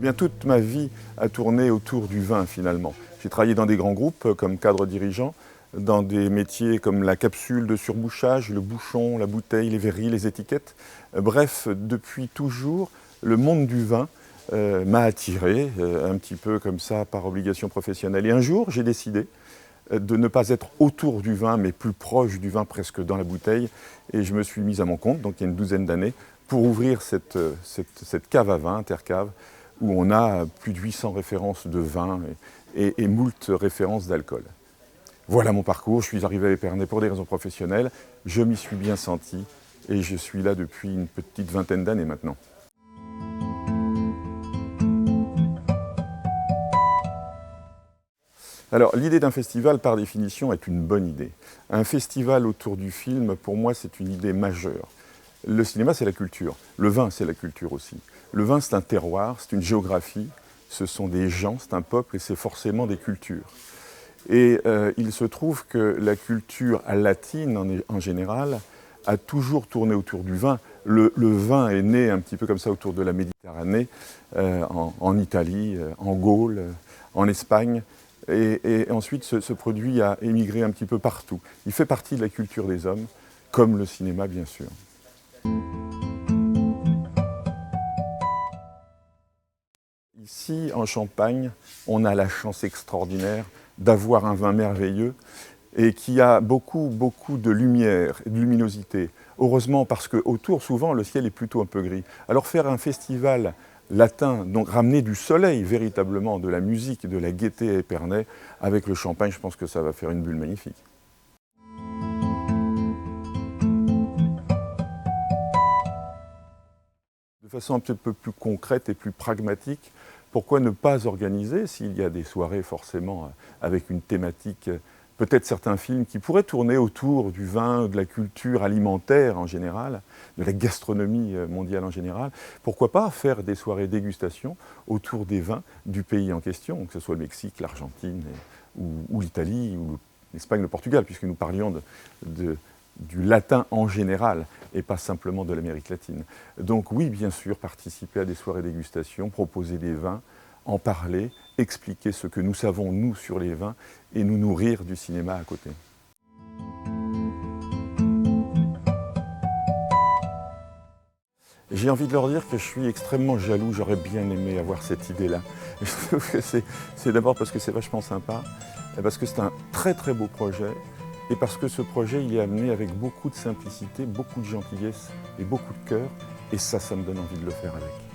bien, toute ma vie a tourné autour du vin finalement. J'ai travaillé dans des grands groupes comme cadre dirigeant, dans des métiers comme la capsule de surbouchage, le bouchon, la bouteille, les verris, les étiquettes. Bref, depuis toujours, le monde du vin m'a attiré, un petit peu comme ça par obligation professionnelle. Et un jour, j'ai décidé de ne pas être autour du vin, mais plus proche du vin, presque dans la bouteille. Et je me suis mis à mon compte, donc il y a une douzaine d'années, pour ouvrir cette cave à vin, Intercave, où on a plus de 800 références de vin et moult références d'alcool. Voilà mon parcours, je suis arrivé à Épernay pour des raisons professionnelles, je m'y suis bien senti et je suis là depuis une petite vingtaine d'années maintenant. Alors l'idée d'un festival par définition est une bonne idée. Un festival autour du film, pour moi, c'est une idée majeure. Le cinéma, c'est la culture. Le vin, c'est la culture aussi. Le vin, c'est un terroir, c'est une géographie, ce sont des gens, c'est un peuple et c'est forcément des cultures. Et il se trouve que la culture latine, en général, a toujours tourné autour du vin. Le vin est né un petit peu comme ça autour de la Méditerranée, en Italie, en Gaule, en Espagne. Et ensuite, ce produit a émigré un petit peu partout. Il fait partie de la culture des hommes, comme le cinéma, bien sûr. Ici, en Champagne, on a la chance extraordinaire d'avoir un vin merveilleux et qui a beaucoup de lumière et de luminosité. Heureusement, parce qu'autour, souvent, le ciel est plutôt un peu gris. Alors faire un festival latin, donc ramener du soleil véritablement, de la musique, de la gaieté à Épernay, avec le champagne, je pense que ça va faire une bulle magnifique. De façon un petit peu plus concrète et plus pragmatique, pourquoi ne pas organiser, s'il y a des soirées forcément avec une thématique, peut-être certains films qui pourraient tourner autour du vin, de la culture alimentaire en général, de la gastronomie mondiale en général, pourquoi pas faire des soirées dégustation autour des vins du pays en question, que ce soit le Mexique, l'Argentine ou l'Italie, ou l'Espagne, le Portugal, puisque nous parlions du latin en général et pas simplement de l'Amérique latine. Donc oui, bien sûr, participer à des soirées dégustation, proposer des vins, en parler, expliquer ce que nous savons, nous, sur les vins, et nous nourrir du cinéma à côté. J'ai envie de leur dire que je suis extrêmement jaloux, j'aurais bien aimé avoir cette idée-là. Je trouve que c'est d'abord parce que c'est vachement sympa, et parce que c'est un très beau projet, et parce que ce projet il est amené avec beaucoup de simplicité, beaucoup de gentillesse et beaucoup de cœur, et ça me donne envie de le faire avec.